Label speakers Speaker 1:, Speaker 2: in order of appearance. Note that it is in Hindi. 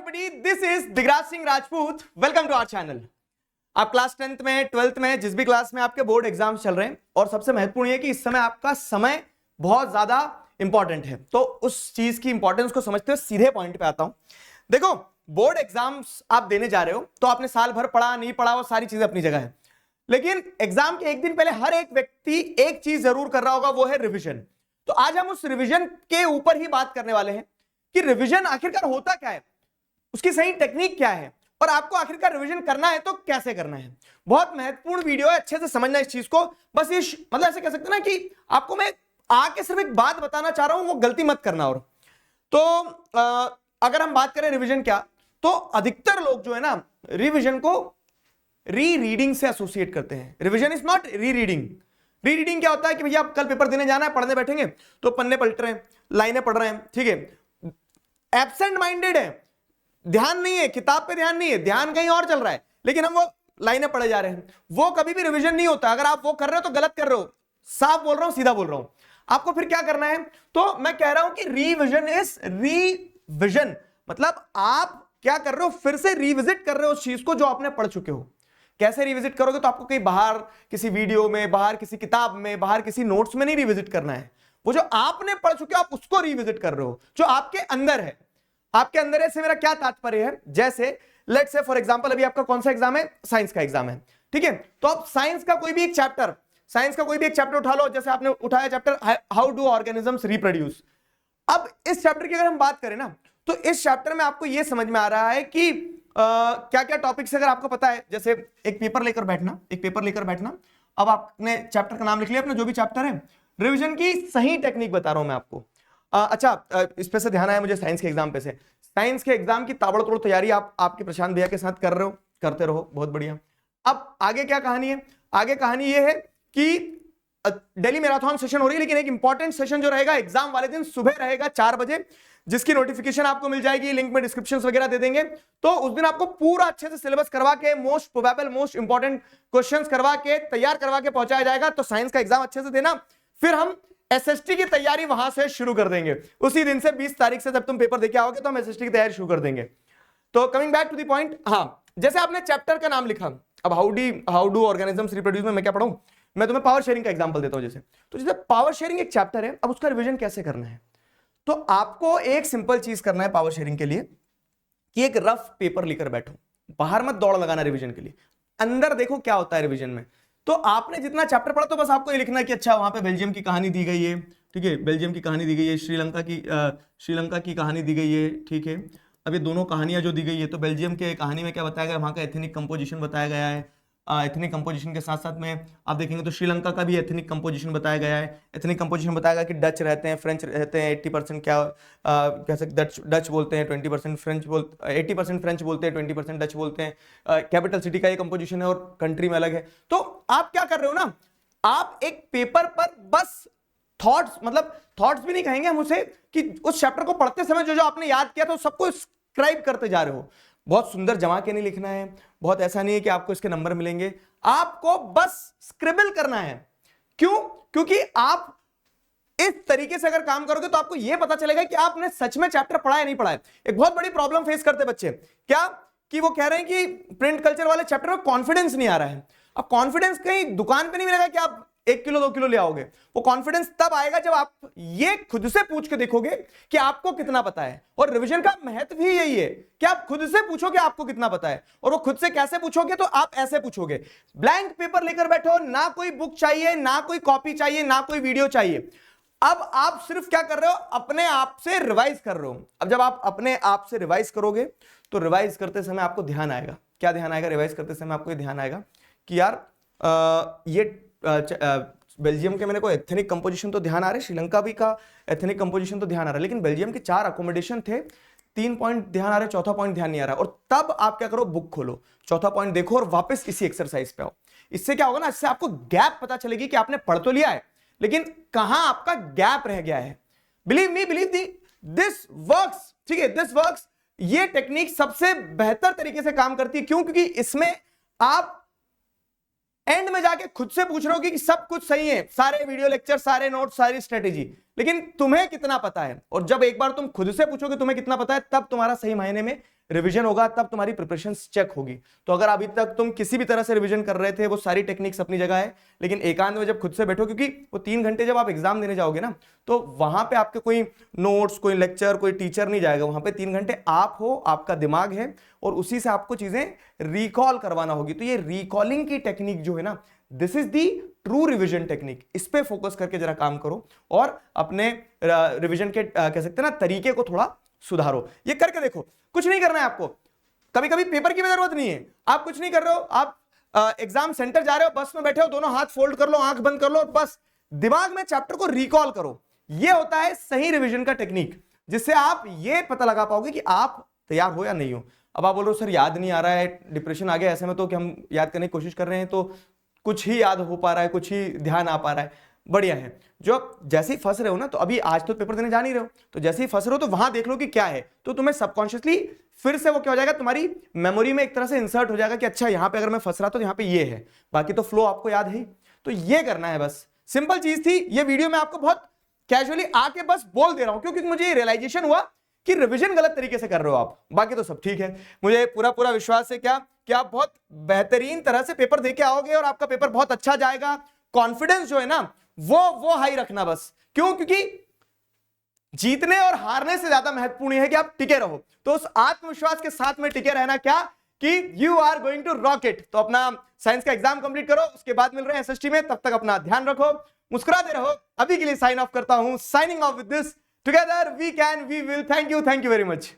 Speaker 1: Everybody, this is Digraj Singh Rajput. Welcome to our channel. आप क्लास 10th में 12th में जिस भी क्लास में आपके बोर्ड एग्जाम चल रहे हैं, और सबसे महत्वपूर्ण ये कि इस समय आपका समय बहुत ज्यादा इंपॉर्टेंट है, तो उस चीज की इंपॉर्टेंस को समझते हुए सीधे पॉइंट पे आता हूं। देखो, बोर्ड एग्जाम्स आप देने जा रहे हो तो आपने साल भर पढ़ा नहीं पढ़ा वो सारी चीजें अपनी जगह है, लेकिन एग्जाम के एक दिन पहले हर एक व्यक्ति एक चीज जरूर कर रहा होगा, वो है रिविजन। तो आज हम उस रिविजन के ऊपर ही बात करने वाले हैं कि रिविजन आखिरकार होता क्या है, उसकी सही टेक्निक क्या है, और आपको आखिरकार रिवीजन करना है तो कैसे करना है। बहुत महत्वपूर्ण वीडियो है, अच्छे से समझना इस चीज को। बस ये मतलब ऐसे कह सकते हैं ना कि आपको मैं आके सिर्फ एक बात बताना चाह रहा हूं, वो गलती मत करना। और तो अगर हम बात करें रिवीजन क्या, तो अधिकतर लोग जो है ना रिवीजन को री रीडिंग से एसोसिएट करते हैं। रिवीजन इज नॉट री रीडिंग। री रीडिंग क्या होता है कि भैया आप कल पेपर देने जाना है, पढ़ने बैठेंगे तो पन्ने पलट रहे हैं, लाइनें पढ़ रहे हैं, ठीक है, एब्सेंट माइंडेड है, ध्यान नहीं है, किताब पे ध्यान नहीं है, ध्यान कहीं और चल रहा है, लेकिन हम वो लाइनें पढ़े जा रहे हैं। वो कभी भी रिवीजन नहीं होता। अगर आप वो कर रहे हो तो गलत कर रहे हो, साफ बोल रहा हूं, सीधा बोल रहा हूं। आपको फिर क्या करना है, तो मैं कह रहा हूं कि रिविजन इज रीविजन, मतलब आप क्या कर रहे हो, फिर से रिविजिट कर रहे हो उस चीज को जो आपने पढ़ चुके हो। कैसे रिविजिट करोगे, तो आपको कहीं बाहर किसी वीडियो में, बाहर किसी किताब में, बाहर किसी नोट्स में नहीं रिविजिट करना है। वो जो आपने पढ़ चुके हो आप उसको रिविजिट कर रहे हो, जो आपके अंदर है। आपके अंदर है से मेरा क्या तात्पर्य है, जैसे लेट्स से फॉर एग्जांपल अभी आपका कौन सा एग्जाम है, साइंस का एग्जाम है, ठीक है। तो आप साइंस का कोई भी एक चैप्टर उठा लो, जैसे आपने उठाया chapter how do organisms reproduce. अब इस चैप्टर की अगर हम बात करें ना, तो इस चैप्टर में आपको यह समझ में आ रहा है कि क्या क्या टॉपिक्स अगर आपको पता है। जैसे एक पेपर लेकर बैठना, अब आपने चैप्टर का नाम लिख लिया अपना, जो भी चैप्टर है। रिविजन की सही टेक्निक बता रहा हूं मैं आपको। अच्छा, इस पे से ध्यान आया मुझे साइंस के एग्जाम पे से। साइंस के एग्जाम की ताबड़तोड़ तैयारी आप आपके प्रशांत भैया के साथ कर रहे हो, करते रहो, बहुत बढ़िया। अब आगे क्या कहानी है, आगे कहानी ये है कि दिल्ली मैराथन सेशन हो रही है, लेकिन एक इंपॉर्टेंट सेशन जो रहेगा एग्जाम वाले दिन सुबह रहेगा 4 बजे, जिसकी नोटिफिकेशन आपको मिल जाएगी, लिंक में डिस्क्रिप्शन वगैरह दे देंगे। तो उस दिन आपको पूरा अच्छे से सिलेबस करवा के, most probable most important questions करवा के, तैयार करवा के पहुंचाया जाएगा। तो साइंस का एग्जाम अच्छे से देना, फिर हम एसएसटी की तैयारी वहां से शुरू कर देंगे। उसी दिन से 20 तारीख से जब तुम पेपर देके आओगे तो हम एसएसटी की तैयारी शुरू कर देंगे। तो coming back to the point, हाँ, जैसे आपने चैप्टर का नाम लिखा, अब हाउ डू ऑर्गेनिजम्स रिप्रोड्यूस में मैं क्या पढ़ूं, मैं तुम्हें पावर शेयरिंग का एग्जांपल देता हूं। जैसे पावर शेयरिंग एक चैप्टर है, अब उसका रिवीजन कैसे करना है, तो आपको एक सिंपल चीज करना है पावर शेयरिंग के लिए कि एक रफ पेपर लेकर बैठो, बाहर मत दौड़ लगाना रिवीजन के लिए, अंदर देखो क्या होता है रिवीजन में। तो आपने जितना चैप्टर पढ़ा तो बस आपको ये लिखना है कि अच्छा वहां पे बेल्जियम की कहानी दी गई है, ठीक है, बेल्जियम की कहानी दी गई है, श्रीलंका की कहानी दी गई है, ठीक है। अब ये दोनों कहानियां जो दी गई है, तो बेल्जियम के कहानी में क्या बताया गया, वहां का एथनिक कंपोजिशन बताया गया है। एथनिक कंपोजिशन के साथ साथ में आप देखेंगे तो श्रीलंका का भी एथनिक कंपोजिशन बताया गया है। एथनिक कंपोजिशन बताया गया कि डच रहते हैं, फ्रेंच रहते हैं, 80% क्या कह सकते, डच बोलते हैं, 20% फ्रेंच बोलते, 80% फ्रेंच बोलते हैं, 20% डच बोलते हैं। कैपिटल सिटी का ये कंपोजिशन है और कंट्री में अलग है। तो आप क्या कर रहे हो ना, आप एक पेपर पर बस थॉट्स, मतलब थॉट्स भी नहीं कहेंगे हम उसे, कि उस चैप्टर को पढ़ते समय जो जो आपने याद किया था सबको स्क्राइब करते जा रहे हो। बहुत सुंदर जमा के नहीं लिखना है, बहुत ऐसा नहीं है कि आपको इसके नंबर मिलेंगे, आपको बस स्क्रिबल करना है। क्यों? क्योंकि आप इस तरीके से अगर काम करोगे तो आपको यह पता चलेगा कि आपने सच में चैप्टर पढ़ा है नहीं पढ़ा है। एक बहुत बड़ी प्रॉब्लम फेस करते बच्चे क्या, कि वो कह रहे हैं कि प्रिंट कल्चर वाले चैप्टर में कॉन्फिडेंस नहीं आ रहा है। अब कॉन्फिडेंस कहीं दुकान पे नहीं मिलेगा कि आप 1 किलो 2 किलो ले आओगे। वो कॉन्फिडेंस तब आएगा जब आप ये खुद से पूछ के देखोगे कि आपको कितना पता है। और रिवीजन का महत्व भी यही है कि आप खुद से पूछोगे आपको कितना पता है। और वो खुद से कैसे पूछोगे, तो आप ऐसे पूछोगे, ब्लैंक पेपर लेकर बैठो, ना कोई बुक चाहिए, ना कोई कॉपी चाहिए, ना कोई वीडियो चाहिए। अब आप सिर्फ क्या कर रहे हो, अपने आप से रिवाइज कर रहे हो। अब जब आप अपने आप से रिवाइज करोगे तो रिवाइज करते समय आपको ध्यान आएगा, क्या ध्यान आएगा, रिवाइज करते समय आपको ये ध्यान आएगा कि यार ये बेल्जियम के मेरे को एथनिक कंपोजिशन तो ध्यान आ रहा है, श्रीलंका भी का एथनिक कंपोजिशन तो ध्यान आ रहा है, लेकिन बेल्जियम के 4 अकोमोडेशन थे, 3 पॉइंट ध्यान आ रहा है, चौथा पॉइंट ध्यान नहीं आ रहा। और तब आप क्या करो, बुक खोलो, चौथा पॉइंट देखो और वापस इसी एक्सरसाइज पे आओ। इससे क्या होगा ना, इससे आपको गैप पता चलेगी कि आपने पढ़ तो लिया है लेकिन कहां आपका गैप रह गया है। बिलीव मी, दिस वर्क्स, ठीक है, दिस वर्क्स। ये टेक्निक सबसे बेहतर तरीके से काम करती है। क्यों? क्योंकि इसमें आप एंड में जाके खुद से पूछ रहे हो कि सब कुछ सही है, सारे वीडियो लेक्चर, सारे नोट, सारी स्ट्रेटेजी, लेकिन तुम्हें कितना पता है। और जब एक बार तुम खुद से पूछोगे तुम्हें कितना पता है, तब तुम्हारा सही मायने में रिवीजन होगा तब तुम्हारी प्रिपरेशन चेक होगी। तो अगर अभी तक तुम किसी भी तरह से रिवीजन कर रहे थे, वो सारी टेक्निक्स अपनी जगह है, लेकिन एकांत में जब खुद से बैठो, क्योंकि वो 3 घंटे जब आप एग्जाम देने जाओगे ना, तो वहां पे आपके कोई नोट्स, कोई लेक्चर, कोई टीचर नहीं जाएगा, वहां पे 3 घंटे आप हो, आपका दिमाग है, और उसी से आपको चीजें रिकॉल करवाना होगी। तो ये रिकॉलिंग की टेक्निक जो है ना, this is the true revision technique. इस पे फोकस करके जरा काम करो और अपने रिवीजन के कह सकते हैं ना तरीके को थोड़ा सुधारो। ये करके देखो, कुछ नहीं करना है आपको, कभी कभी पेपर की भी जरूरत नहीं है, आप कुछ नहीं कर रहे हो, आप एग्जाम सेंटर जा रहे हो, बस में बैठे हो, दोनों हाथ फोल्ड कर लो, आंख बंद कर लो और बस दिमाग में चैप्टर को रिकॉल करो। ये होता है सही रिवीजन का टेक्निक, जिससे आप ये पता लगा पाओगे कि आप तैयार हो या नहीं हो। अब आप बोल रहे हो सर याद नहीं आ रहा है, डिप्रेशन आ गया ऐसे में, तो कि हम याद करने की कोशिश कर रहे हैं तो कुछ ही याद हो पा रहा है, कुछ ही ध्यान आ पा रहा है। बढ़िया है, जो जैसे ही फंस रहे हो ना, तो अभी आज तो पेपर देने जा नहीं रहे हो, तो जैसे ही फंस रहे हो तो वहां देख लो कि क्या है, तो तुम्हें सबकॉन्शियसली फिर से वो क्या हो जाएगा, तुम्हारी मेमोरी में एक तरह से इंसर्ट हो जाएगा कि अच्छा यहां पे अगर मैं फंस रहा तो यहां पे ये है, बाकी तो फ्लो आपको याद है। तो ये करना है, बस सिंपल चीज थी। ये वीडियो में आपको बहुत कैजुअली आके बस बोल दे रहा हूं, क्योंकि मुझे ये रियलाइजेशन हुआ कि रिवीजन गलत तरीके से कर रहे हो आप, बाकी तो सब ठीक है। मुझे पूरा विश्वास है क्या कि आप बहुत बेहतरीन तरह से पेपर दे के आओगे और आपका पेपर बहुत अच्छा जाएगा। कॉन्फिडेंस जो है ना वो हाई रखना बस। क्यों? क्योंकि जीतने और हारने से ज्यादा महत्वपूर्ण है कि आप टिके रहो। तो उस आत्मविश्वास के साथ में टिके रहना क्या कि you are going to rock it. तो अपना साइंस का एग्जाम कंप्लीट करो, उसके बाद मिल रहे हैं एसएसटी में, तब तक अपना ध्यान रखो, मुस्कुराते रहो। अभी के लिए साइन ऑफ करता हूं, signing off with this, together we can we will. Thank you very much.